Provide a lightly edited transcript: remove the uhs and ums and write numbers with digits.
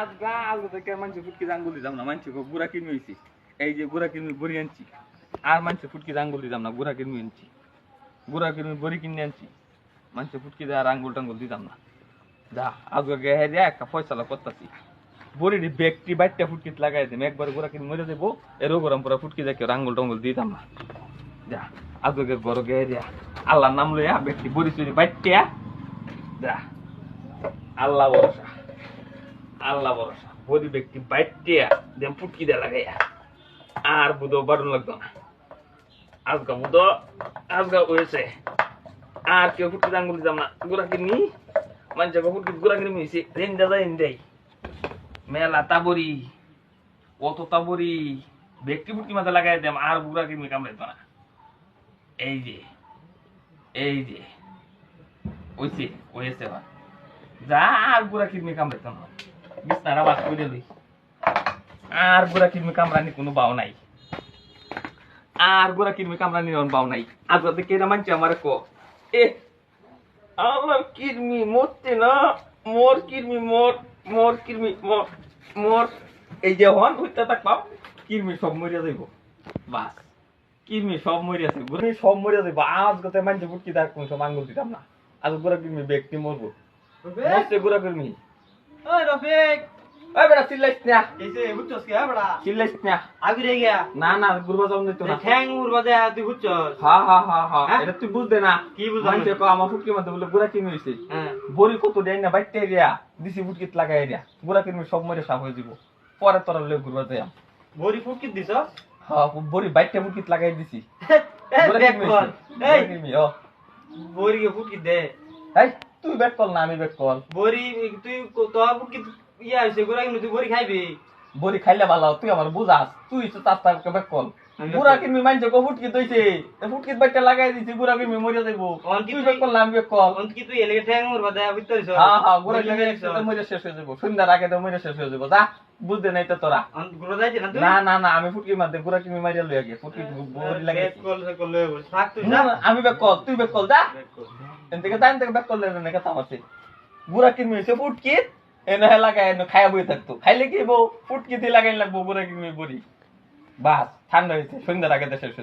আজকে থেকে মানুষ ফুটকি আঙ্গুল দিতাম না, মানুষ গুড়া কিনমি হয়েছি, এই যে গুড়া কিনমি বড়ি আনছি, আর মানুষ ফুটকি আঙ্গুল দিতাম না, গুড়া কিনমি আনছি, গুড়া কিনমি বড়ি কিনে আনছি, মানুষ ফুটকি দেয় আর আঙ্গুল টাঙ্গুল দিতাম না। যা আজকে গেহে দিয়ে একটা ফয়সালা করতেছি, বড়ির ব্যক্তি বাইটটা ফুটকিত লাগাই দিম, একবার গুড়া কিনে মরে দেবো, এরও গরম পুরা ফুটকি দেখে আঙ্গুল টাঙ্গুল দিতাম না। যা আজকে গরো গেহে দিয়া আল্লাহর নাম লইয়া ব্যক্তি বড়ি চুরি বাইটিয়া যা, আল্লাহ ভরসা, আল্লাহ ভরসা, বড়ি ব্যক্তি বাইটিয়া দেন ফুটকি দেয়া লাগাইয়া আর বুধো বাড়ুন লাগতো না। আজকা বুধো আজকা হয়েছে, আর কেউ ফুটকি আঙ্গুল দিতাম না, গুড়া কিনি মানুষ ফুটকি গুড়া কিনে মিশি রেঞ্জা যায় দেয় মেলা তাবরি, কত তাবরি ব্যক্তি ফুটকি মাথা লাগাই দেম আর গুড়া কিনে কামড়াইতো না। এই যে ওইছে হয়েছে যা, আর গুড়া কিডনি কামড়াইতাম না, বিছনাটা বাস করে লই, আর গুড়া কিডনি কামড়ানি কোনো বাও নাই, আর গুড়া কিডনি কামড়ানি বাও নাই। আজকে কেনা মানছে আমার কো এ আমার কিডনি মরছে না, মোর কিডনি মোর কিডনি মোর এই যে হন হইতে থাকবাম কিডনি সব মরিয়া যাইব, বাস কিডনি সব মরিয়া যাইব, গুড়ি সব মরিয়া যাইব। আজকে মানছে ফুটকি তার কোন সব আঙ্গুল দিতাম না, আজ গুড়া কিডনি ব্যক্তি মরবো, মরছে গুড়া কিডনি। ওই রফিক, ওই বেটা চিল্লাইছ না, এসে বুঝছস কি বেটা? চিল্লাইছ না, আগে রে গিয়া না না গুরবা যাও না তো না, ঠ্যাং উড়বা দে তুই বুঝছস? হ্যাঁ এটা তুই বুঝদে না, কি বুঝলাম? মানছে কো আমার ফুটকি মধ্যে বলে গুড়া কিডনি হইছে, হ্যাঁ বড়ি কত দেয় না বাইতে দিয়া দিছি ফুটকিত লাগাই দিয়া গুড়া কিডনি সব মরে সাফ হয়ে যাব, পরে তোরা লই গুরবা যাম। বড়ি ফুটকি দিছস? হ্যাঁ বড়ি বাইতে ফুটকিত লাগাই দিছি, গুড়া ব্যাক কিডনি কল হইছে, এই গুড়া কিডনি ও বড়ি কে ফুটকি দে। এই তুই ব্যাক কল না আমি ব্যাক কল, বড়ি তুই তোর ফুটকি ইয়া হইছে গোরা কিন্তু তুই বড়ি খাইবি। বড়ি খাইলে ভালো, তুই আমার বুঝাস, তুই তো তার তার ব্যাক কল, গুড়া কিডনি মানছে কো ফুটকিত হইছে, ফুটকিত বাইতে লাগাই দিছি গুড়া কিডনি মরে যাইব, তুই ব্যাক কল না আমি ব্যাক কল। অন্ত কি তুই এলে ঠ্যাং উড়বা দে বুঝছস? হ্যাঁ গুড়া কিডনি একসাথে মরে শেষ হয়ে যাব, সন্ধ্যার আগে তো মরে শেষ হয়ে যাব, যা বুঝতে নাই তো তোরা। অন্ত গুড়া যাইছে না তুই? না আমি ফুটকির মধ্যে গুড়া কিডনি মারিয়া লই আগে ফুটকি বড়ি লাগাই ব্যাক কল সে কল লয়ে বস থাক তুই না না। আমি ব্যাক কল, তুই ব্যাক কল, যা ব্যাক কল এন থেকে তাই থেকে ব্যাক কল লেন না কথা আছে, গুড়া কিডনি হইছে ফুটকিত এনে লাগাই এনে খায়া বই থাকতো, খাইলে কি বউ ফুটকিতে লাগাই লাগবো গুড়া কিডনি বড়ি, বাস ঠান্ডা হইছে সন্ধ্যার আগে শেষ হইছে।